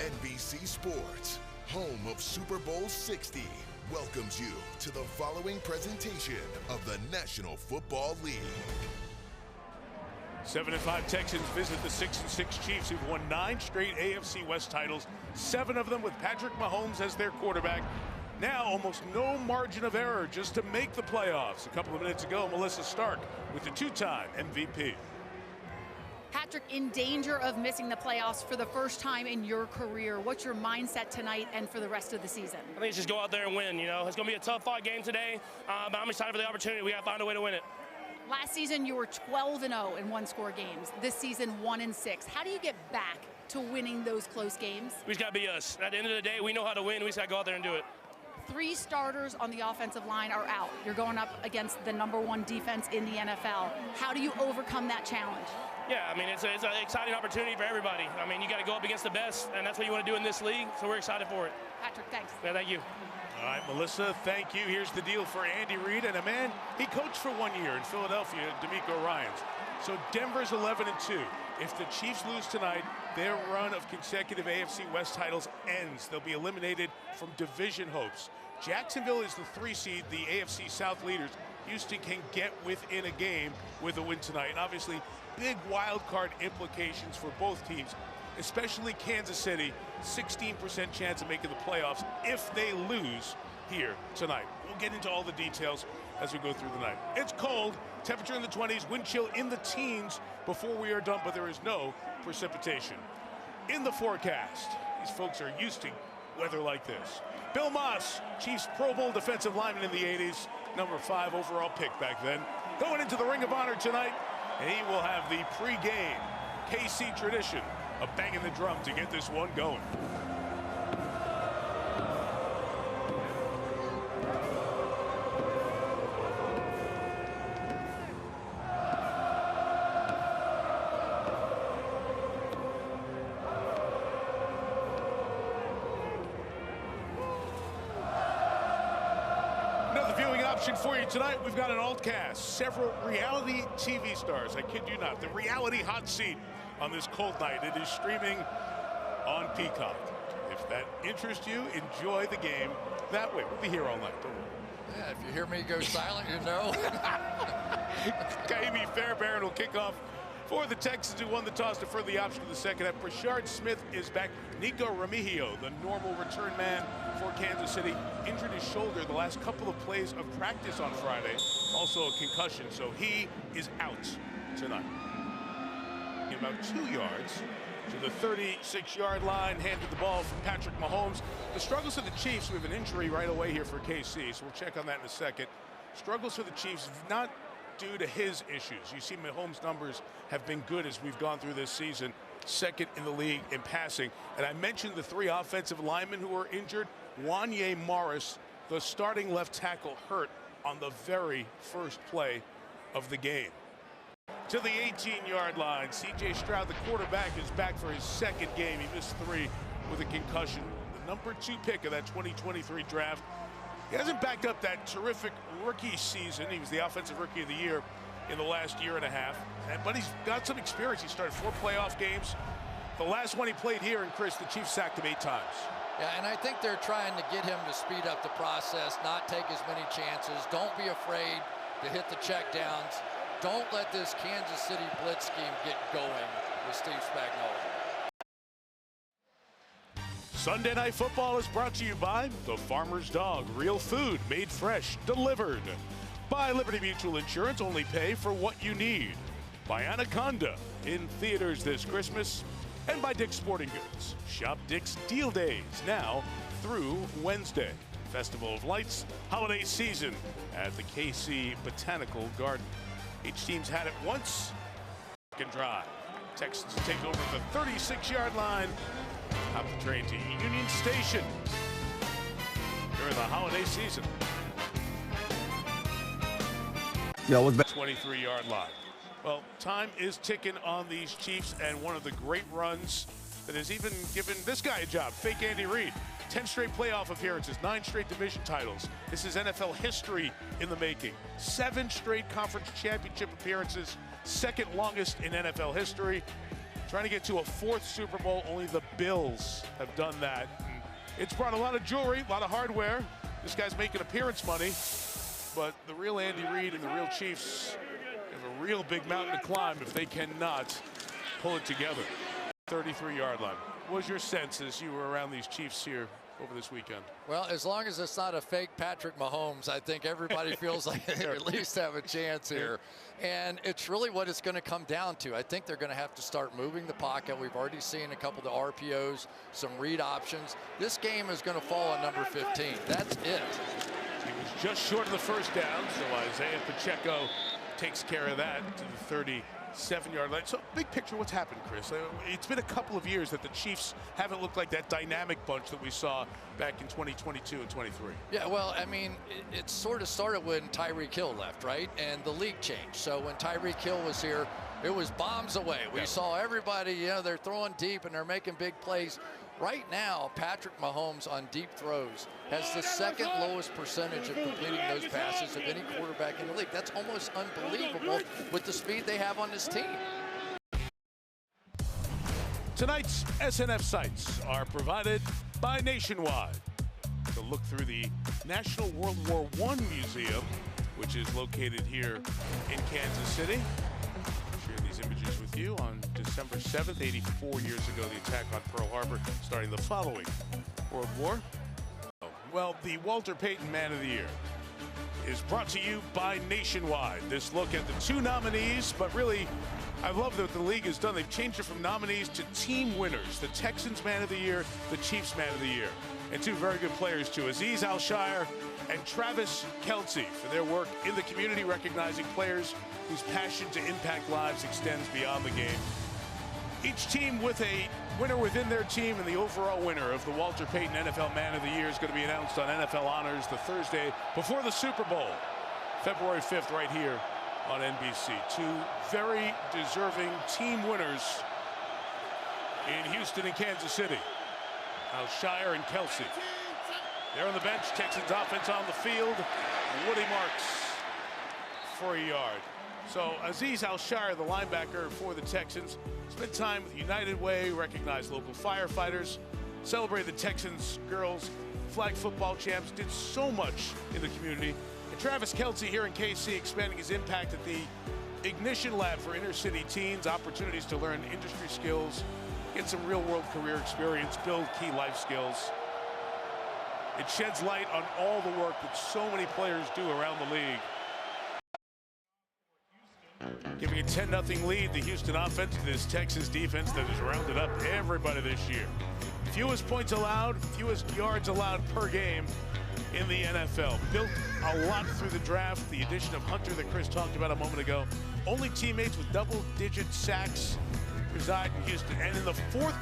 NBC Sports, home of Super Bowl 60, welcomes you to the following presentation of the National Football League. 7-5 Texans visit the 6-6 Chiefs, who've won 9 straight AFC West titles, 7 of them with Patrick Mahomes as their quarterback. Now almost no margin of error just to make the playoffs. A couple of minutes ago, Melissa Stark with the 2-time MVP. Patrick, in danger of missing the playoffs for the first time in your career. What's your mindset tonight and for the rest of the season? I think it's just go out there and win. You know, it's going to be a tough fought game today, but I'm excited for the opportunity. We got to find a way to win it. Last season, you were 12-0 in one-score games. This season, 1-6. How do you get back to winning those close games? We just got to be us. At the end of the day, we know how to win. We just got to go out there and do it. 3 starters on the offensive line are out. You're going up against the #1 defense in the NFL. How do you overcome that challenge? Yeah, I mean, it's an exciting opportunity for everybody. I mean, you got to go up against the best, and that's what you want to do in this league, so we're excited for it. Patrick, thanks. Yeah, thank you. All right, Melissa, thank you. Here's the deal for Andy Reid, and a man he coached for 1 year in Philadelphia, D'Amico Ryans. So Denver's 11-2. If the Chiefs lose tonight, their run of consecutive AFC West titles ends. They'll be eliminated from division hopes. Jacksonville is the 3 seed, the AFC South leaders. Houston can get within a game with a win tonight. And obviously, big wild card implications for both teams, especially Kansas City. 16% chance of making the playoffs if they lose here tonight. We'll get into all the details as we go through the night. It's cold, temperature in the 20s, wind chill in the teens before we are done, but there is no precipitation. In the forecast, these folks are used to weather like this. Bill Moss, Chiefs Pro Bowl defensive lineman in the 80s, number 5 overall pick back then, going into the Ring of Honor tonight, and he will have the pre-game KC tradition of banging the drum to get this one going. For you tonight, we've got an alt cast, several reality TV stars. I kid you not, the reality hot seat on this cold night. It is streaming on Peacock. If that interests you, enjoy the game that way. We'll be here all night, don't worry. Yeah, if you hear me go silent, you know. Amy Fairbairn will kick off for the Texans, who won the toss, defer the option to the second half. Brashard Smith is back. Nico Remigio, the normal return man for Kansas City, injured his shoulder the last couple of plays of practice on Friday. Also a concussion, so he is out tonight. About 2 yards to the 36-yard line, handed the ball from Patrick Mahomes. The struggles of the Chiefs, we have an injury right away here for KC, so we'll check on that in a second. Struggles for the Chiefs, not due to his issues. You see Mahomes' numbers have been good as we've gone through this season, second in the league in passing. And I mentioned the 3 offensive linemen who were injured. Wanye Morris, the starting left tackle, hurt on the very first play of the game. To the 18-yard line, C.J. Stroud, the quarterback, is back for his second game. He missed 3 with a concussion. The number 2 pick of that 2023 draft. He hasn't backed up that terrific rookie season. He was the offensive rookie of the year in the last year and a half. But he's got some experience. He started 4 playoff games. The last one he played here, and Chris, the Chiefs sacked him 8 times. Yeah, and I think they're trying to get him to speed up the process, not take as many chances. Don't be afraid to hit the checkdowns. Don't let this Kansas City blitz scheme get going with Steve Spagnuolo. Sunday Night Football is brought to you by The Farmer's Dog, real food made fresh, delivered. By Liberty Mutual Insurance, only pay for what you need. By Anaconda, in theaters this Christmas. And by Dick's Sporting Goods. Shop Dick's Deal Days now through Wednesday. Festival of Lights, holiday season at the KC Botanical Garden. Each team's had it once. Can drive. Texans take over the 36-yard line. Hop the train to Union Station during the holiday season. Yeah, with 23-yard line. Well, time is ticking on these Chiefs, and one of the great runs that has even given this guy a job, fake Andy Reid. 10 straight playoff appearances, 9 straight division titles. This is NFL history in the making. 7 straight conference championship appearances, second longest in NFL history. trying to get to a 4th Super Bowl. Only the Bills have done that. And it's brought a lot of jewelry, a lot of hardware. This guy's making appearance money. But the real Andy Reid and the real Chiefs have a real big mountain to climb if they cannot pull it together. 33-yard line. What was your sense as you were around these Chiefs here over this weekend? Well, as long as it's not a fake Patrick Mahomes, I think everybody feels like they at least have a chance here. And it's really what it's going to come down to. I think they're going to have to start moving the pocket. We've already seen a couple of the RPOs, some read options. This game is going to fall on number 15. That's it. He was just short of the first down, so Isaiah Pacheco takes care of that to the 37-yard line. So, big picture, what's happened, Chris? It's been a couple of years that the Chiefs haven't looked like that dynamic bunch that we saw back in 2022 and 23. Yeah, well, I mean, it sort of started when Tyreek Hill left, right? And the league changed. So when Tyreek Hill was here, it was bombs away. We saw everybody, you know, they're throwing deep and they're making big plays. Right now, Patrick Mahomes on deep throws has the 2nd lowest percentage of completing those passes of any quarterback in the league. That's almost unbelievable with the speed they have on this team. Tonight's SNF sites are provided by Nationwide. To look through the National World War I Museum, which is located here in Kansas City. Share these images with you. On December 7th, 84 years ago, the attack on Pearl Harbor, starting the following World War. Well, the Walter Payton Man of the Year is brought to you by Nationwide. This look at the 2 nominees, but really, I love what the league has done. They've changed it from nominees to team winners. The Texans Man of the Year, the Chiefs Man of the Year. And 2 very good players, too. Azeez Al-Shaair and Travis Kelce for their work in the community, recognizing players whose passion to impact lives extends beyond the game. Each team with a winner within their team, and the overall winner of the Walter Payton NFL Man of the Year is going to be announced on NFL Honors the Thursday before the Super Bowl, February 5th, right here on NBC. 2 very deserving team winners in Houston and Kansas City. Al-Shaair and Kelce. They're on the bench. Texans offense on the field. Woody Marks for a yard. So Azeez Al-Shaair, the linebacker for the Texans, spent time with United Way, recognized local firefighters, celebrated the Texans girls flag football champs, did so much in the community. And Travis Kelce here in KC, expanding his impact at the Ignition Lab for inner city teens, opportunities to learn industry skills, get some real world career experience, build key life skills. It sheds light on all the work that so many players do around the league. Giving a 10-0 lead, the Houston offense to this Texas defense that has rounded up everybody this year. Fewest points allowed, fewest yards allowed per game in the NFL. Built a lot through the draft. The addition of Hunter that Chris talked about a moment ago. Only teammates with double-digit sacks reside in Houston. And in the fourth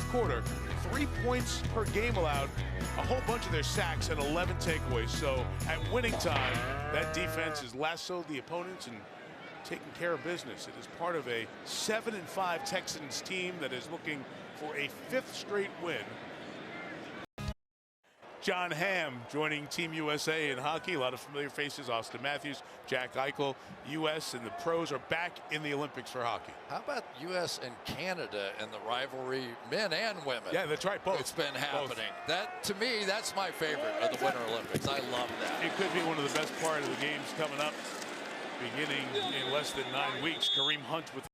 quarter, 3 points per game allowed. A whole bunch of their sacks and 11 takeaways. So at winning time, that defense has lassoed the opponents and taking care of business. It is part of a 7-5 Texans team that is looking for a 5th straight win. John Hamm joining Team USA in hockey. A lot of familiar faces. Austin Matthews, Jack Eichel. U.S. and the pros are back in the Olympics for hockey. How about U.S. and Canada and the rivalry, men and women? Yeah, that's right, both. It's been happening. That, to me, that's my favorite of the Winter Olympics. I love that. It could be one of the best part of the games coming up. Beginning in less than 9 weeks, Kareem Hunt with.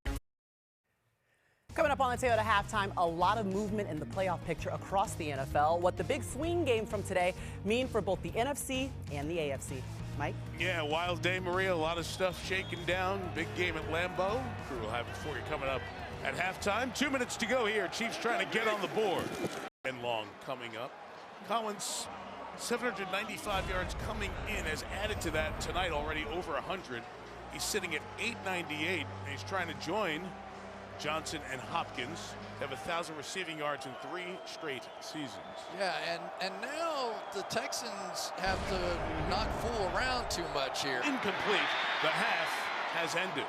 Coming up on the Toyota halftime, a lot of movement in the playoff picture across the NFL. What the big swing game from today mean for both the NFC and the AFC. Mike? Yeah, wild day, Maria. A lot of stuff shaking down. Big game at Lambeau. Crew will have it for you coming up at halftime. 2 minutes to go here. Chiefs trying to get on the board. And long coming up. Collins, 795 yards coming in, has added to that tonight already over 100. He's sitting at 898, and he's trying to join Johnson and Hopkins to have 1,000 receiving yards in 3 straight seasons. Yeah, and now the Texans have to not fool around too much here. Incomplete. The half has ended.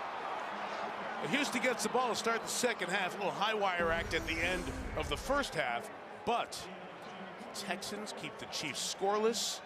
But Houston gets the ball to start the second half. A little high wire act at the end of the first half, but the Texans keep the Chiefs scoreless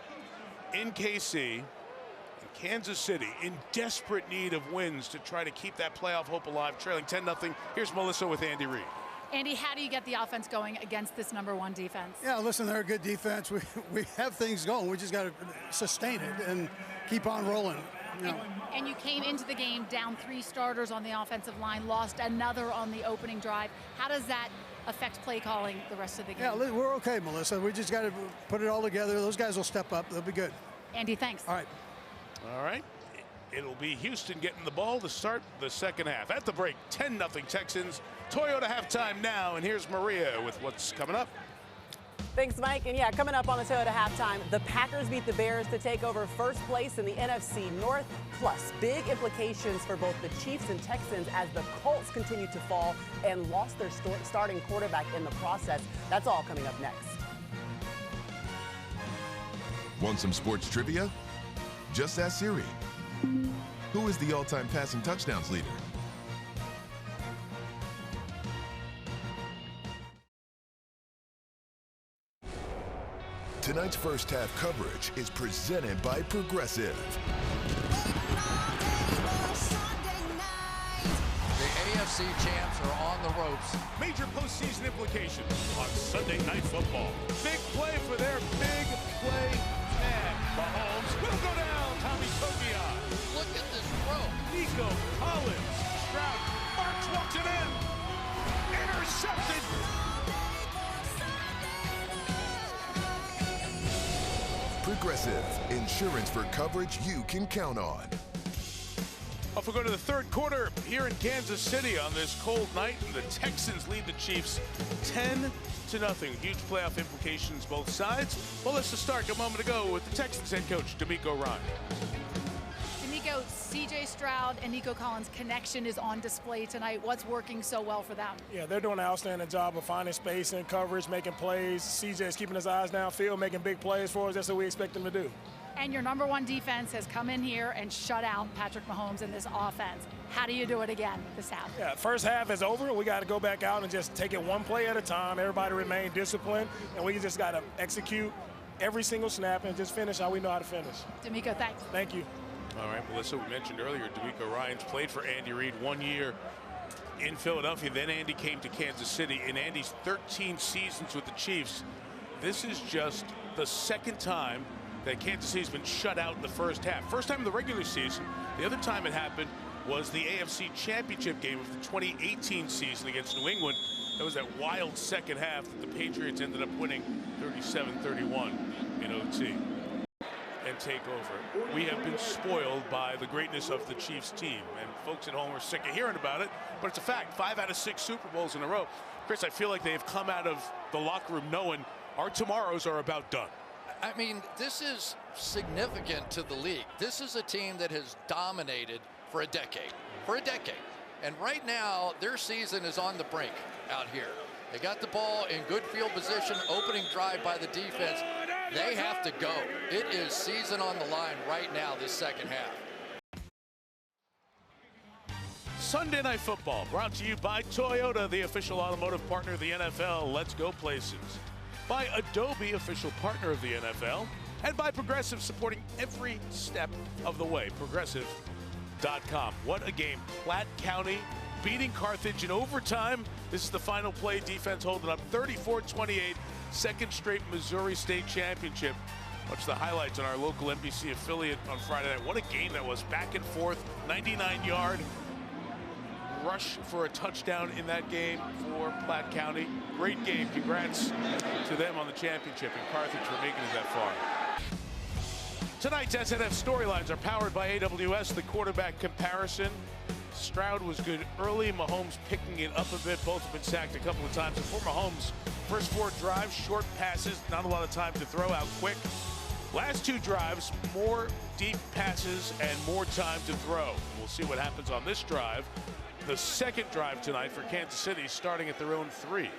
in KC. And Kansas City in desperate need of wins to try to keep that playoff hope alive, trailing 10-0. Here's Melissa with Andy Reid. Andy, how do you get the offense going against this #1 defense? Yeah, listen, they're a good defense. We have things going. We just got to sustain it and keep on rolling. You know. And you came into the game down 3 starters on the offensive line, lost another on the opening drive. How does that affect play calling the rest of the game? Yeah, we're okay, Melissa. We just got to put it all together. Those guys will step up. They'll be good. Andy, thanks. All right. All right. It'll be Houston getting the ball to start the second half. At the break, 10-0 Texans. Toyota halftime now, and here's Maria with what's coming up. Thanks, Mike. And yeah, coming up on the Toyota halftime, the Packers beat the Bears to take over first place in the NFC North. Plus, big implications for both the Chiefs and Texans as the Colts continue to fall and lost their starting quarterback in the process. That's all coming up next. Want some sports trivia? Just ask Siri. Who is the all-time passing touchdowns leader? Tonight's first half coverage is presented by Progressive. The AFC champs are on the ropes. Major postseason implications on Sunday Night Football. Big play for their big play man. Mahomes will go down. Tommy Togiai. Look at this throw. Nico Collins. Stroud. Marks walks it in. Intercepted. Progressive, insurance for coverage you can count on. Off we go to the third quarter here in Kansas City on this cold night. The Texans lead the Chiefs 10-0. Huge playoff implications both sides. Well, let's just start a moment ago with the Texans head coach, DeMeco Ryan. DeMeco, C.J. Stroud and Nico Collins' connection is on display tonight. What's working so well for them? Yeah, they're doing an outstanding job of finding space and coverage, making plays. C.J.'s keeping his eyes downfield, making big plays for us. That's what we expect them to do. And your #1 defense has come in here and shut out Patrick Mahomes in this offense. How do you do it again this half? Yeah, first half is over. We got to go back out and just take it one play at a time. Everybody remain disciplined, and we just got to execute every single snap and just finish how we know how to finish. DeMeco, thanks. Thank you. All right, Melissa, we mentioned earlier, DeMeco Ryans played for Andy Reid 1 year in Philadelphia. Then Andy came to Kansas City. In Andy's 13 seasons with the Chiefs, this is just the second time that Kansas City's been shut out in the first half. First time in the regular season. The other time it happened was the AFC Championship game of the 2018 season against New England. That was that wild second half that the Patriots ended up winning 37-31 in OT and take over. We have been spoiled by the greatness of the Chiefs team, and folks at home are sick of hearing about it, but it's a fact. 5 out of 6 Super Bowls in a row. Chris, I feel like they have come out of the locker room knowing our tomorrows are about done. I mean, this is significant to the league. This is a team that has dominated for a decade. And right now, their season is on the brink out here. They got the ball in good field position, opening drive by the defense. They have to go. It is season on the line right now, this second half. Sunday Night Football brought to you by Toyota, the official automotive partner of the NFL. Let's go places. By Adobe, official partner of the NFL, and by Progressive, supporting every step of the way. Progressive.com. What a game. Platte County beating Carthage in overtime. This is the final play. Defense holding up 34-28. Second straight Missouri State Championship. Watch the highlights on our local NBC affiliate on Friday night. What a game that was. Back and forth, 99-yard rush for a touchdown in that game for Platte County. Great game. Congrats to them on the championship, and Carthage for making it that far. Tonight's SNF storylines are powered by AWS, the quarterback comparison. Stroud was good early. Mahomes picking it up a bit. Both have been sacked a couple of times. And for Mahomes, first 4 drives, short passes, not a lot of time to throw out quick. Last 2 drives, more deep passes and more time to throw. We'll see what happens on this drive. The second drive tonight for Kansas City, starting at their own 3.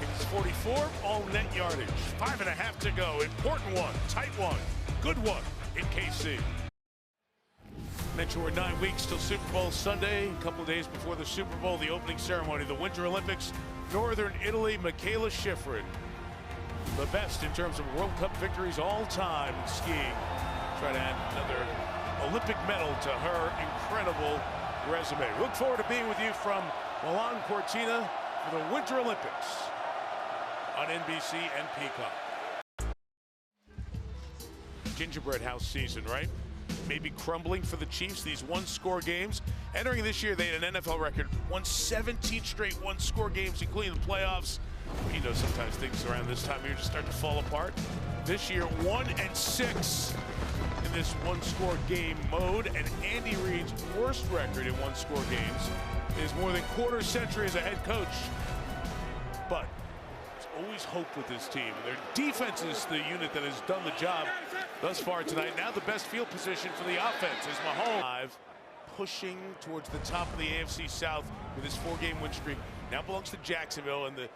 It's 44, all net yardage. 5.5 to go. Important one, tight one, good one in KC. Mention we're 9 weeks till Super Bowl Sunday. A couple of days before the Super Bowl, the opening ceremony, the Winter Olympics, Northern Italy, Michaela Schifrin. the best in terms of World Cup victories all time in skiing. Try to add another Olympic medal to her incredible resume. Look forward to being with you from Milan Cortina for the Winter Olympics on NBC and Peacock. Gingerbread house season, right? Maybe crumbling for the Chiefs, these one-score games. Entering this year, they had an NFL record, won 17 straight one-score games, including the playoffs. You know, sometimes things around this time of year just start to fall apart. This year, 1-6 in this one-score game mode, and Andy Reid's worst record in one-score games is more than quarter century as a head coach. But there's always hope with this team. Their defense is the unit that has done the job thus far tonight. Now the best field position for the offense is Mahomes, pushing towards the top of the AFC South with his 4-game win streak. Now belongs to Jacksonville, and the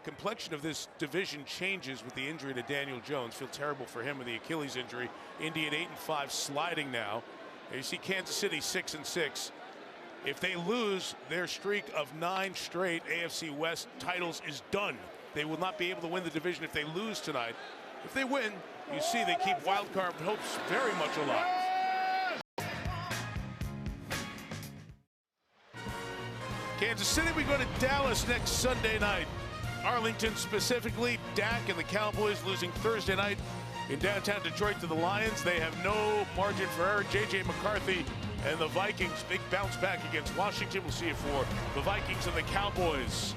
complexion of this division changes with the injury to Daniel Jones. Feel terrible for him with the Achilles injury. Indy at 8-5, sliding now. There you see Kansas City 6-6. If they lose, their streak of 9 straight AFC West titles is done. They will not be able to win the division if they lose tonight. If they win, you see they keep wild card hopes very much alive. Kansas City, we go to Dallas next Sunday night. Arlington specifically, Dak and the Cowboys losing Thursday night in downtown Detroit to the Lions. They have no margin for error. J.J. McCarthy and the Vikings, big bounce back against Washington. We'll see it for the Vikings and the Cowboys.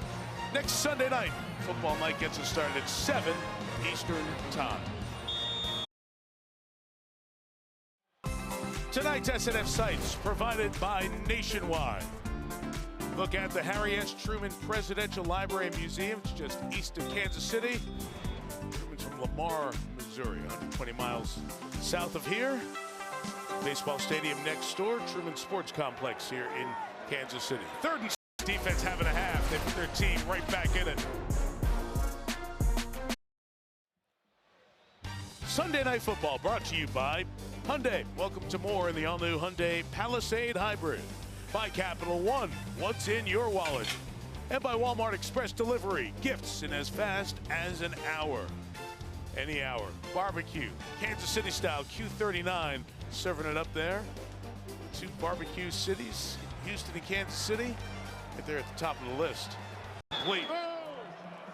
Next Sunday night, football night gets us started at 7 Eastern time. Tonight's SNF sites provided by Nationwide. Look at the Harry S. Truman Presidential Library and Museum. It's just east of Kansas City. Truman's from Lamar, Missouri, 120 miles south of here. Baseball stadium next door. Truman Sports Complex here in Kansas City. 3rd and 6, defense having a half. They put their team right back in it. Sunday Night Football brought to you by Hyundai. Welcome to more in the all-new Hyundai Palisade Hybrid. By Capital One, what's in your wallet? And by Walmart Express Delivery, gifts in as fast as an hour. Any hour. Barbecue, Kansas City style, Q39, serving it up there. 2 barbecue cities, Houston and Kansas City, right there at the top of the list. Complete. All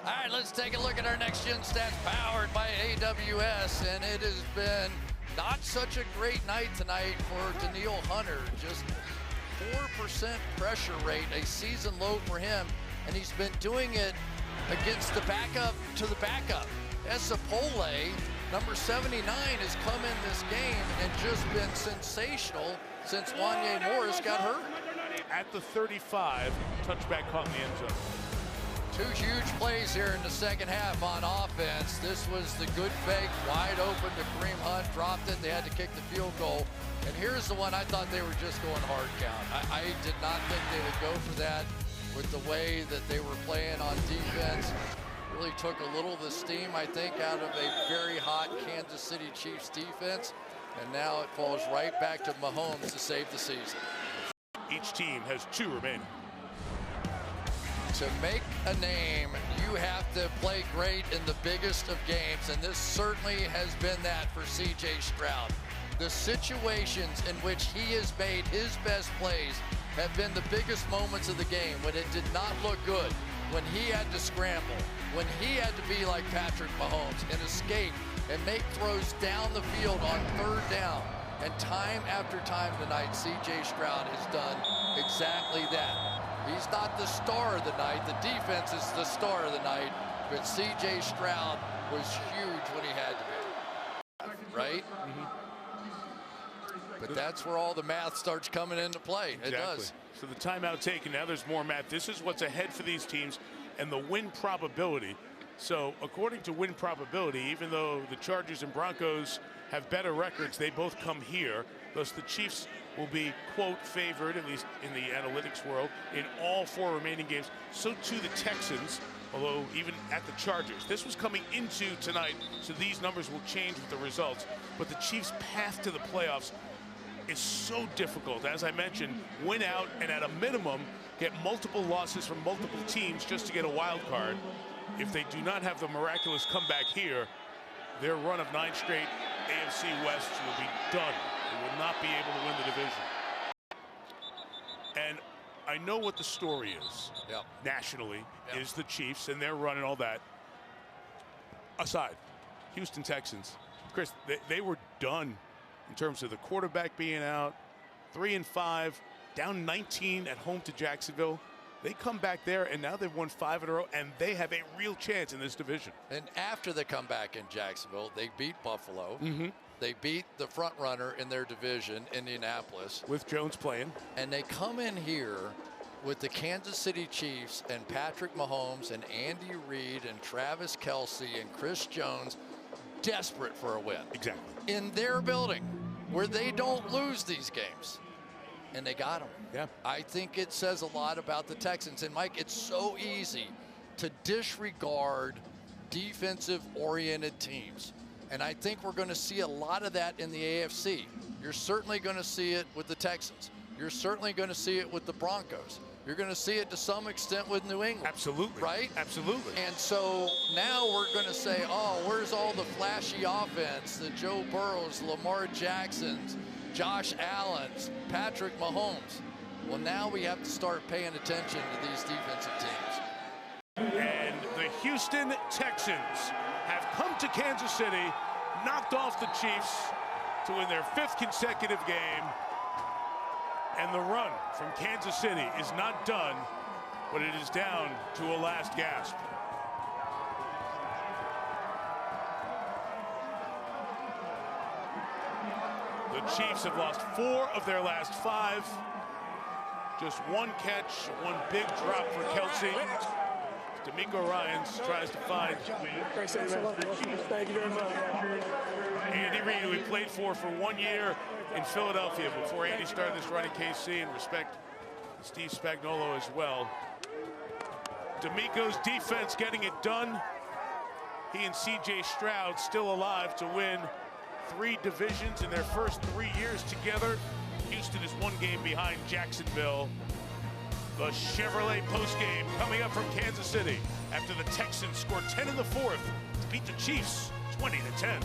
right, let's take a look at our next gen stats powered by AWS, and it has been not such a great night tonight for Danielle Hunter. Just 4% pressure rate, a season low for him, and he's been doing it against the backup to the backup. Esapole, number 79, has come in this game and just been sensational since Wanye Morris got hurt. At the 35, touchback caught in the end zone. 2 huge plays here in the second half on offense. This was the good fake, wide open to Kareem Hunt, dropped it, they had to kick the field goal. And here's the one I thought they were just going hard count. I did not think they would go for that with the way that they were playing on defense. Really took a little of the steam, I think, out of a very hot Kansas City Chiefs defense. And now it falls right back to Mahomes to save the season. Each team has 2 remaining. To make a name, you have to play great in the biggest of games, and this certainly has been that for C.J. Stroud. The situations in which he has made his best plays have been the biggest moments of the game, when it did not look good, when he had to scramble, when he had to be like Patrick Mahomes and escape and make throws down the field on 3rd down. And time after time tonight, C.J. Stroud has done exactly that. He's not the star of the night. The defense is the star of the night, but C.J. Stroud was huge when he had to be, right? But that's where all the math starts coming into play. It does. So the timeout taken, now there's more math. This is what's ahead for these teams and the win probability. So according to win probability, even though the Chargers and Broncos have better records, they both come here. Thus the Chiefs will be, quote, favored, at least in the analytics world, in all 4 remaining games. So too the Texans, although even at the Chargers. This was coming into tonight, so these numbers will change with the results. But the Chiefs' path to the playoffs is so difficult. As I mentioned, win out and at a minimum get multiple losses from multiple teams just to get a wild card. if they do not have the miraculous comeback here, their run of 9 straight AFC West will be done. They will not be able to win the division. And I know what the story is nationally, is the Chiefs and their run and all that. Aside, Houston Texans, Chris, they were done in terms of the quarterback being out, 3-5, down 19 at home to Jacksonville. They come back there, and now they've won 5 in a row, and they have a real chance in this division. And after the comeback in Jacksonville, they beat Buffalo. They beat the front runner in their division, Indianapolis. With Jones playing. And they come in here with the Kansas City Chiefs and Patrick Mahomes and Andy Reid and Travis Kelce and Chris Jones desperate for a win. Exactly. In their building, where they don't lose these games. And they got them. Yeah. I think it says a lot about the Texans. And, Mike, it's so easy to disregard defensive-oriented teams. And I think we're going to see a lot of that in the AFC. You're certainly going to see it with the Texans. You're certainly going to see it with the Broncos. You're going to see it to some extent with New England. Absolutely. Right? Absolutely. And so now we're going to say, oh, where's all the flashy offense, the Joe Burrows, Lamar Jacksons, Josh Allen's, Patrick Mahomes? Well, now we have to start paying attention to these defensive teams. And the Houston Texans have come to Kansas City, knocked off the Chiefs to win their 5th consecutive game. And the run from Kansas City is not done, but it is down to a last gasp. The Chiefs have lost 4 of their last 5. Just 1 catch, 1 big drop for Kelce. D'Amico Ryans tries to find Thank you very much. Andy Reid, who he played for 1 year in Philadelphia before Andy started this run in KC, and respect Steve Spagnuolo as well. D'Amico's defense getting it done. He and C.J. Stroud still alive to win 3 divisions in their first 3 years together. Houston is 1 game behind Jacksonville. The Chevrolet postgame coming up from Kansas City after the Texans scored 10 in the 4th to beat the Chiefs 20-10.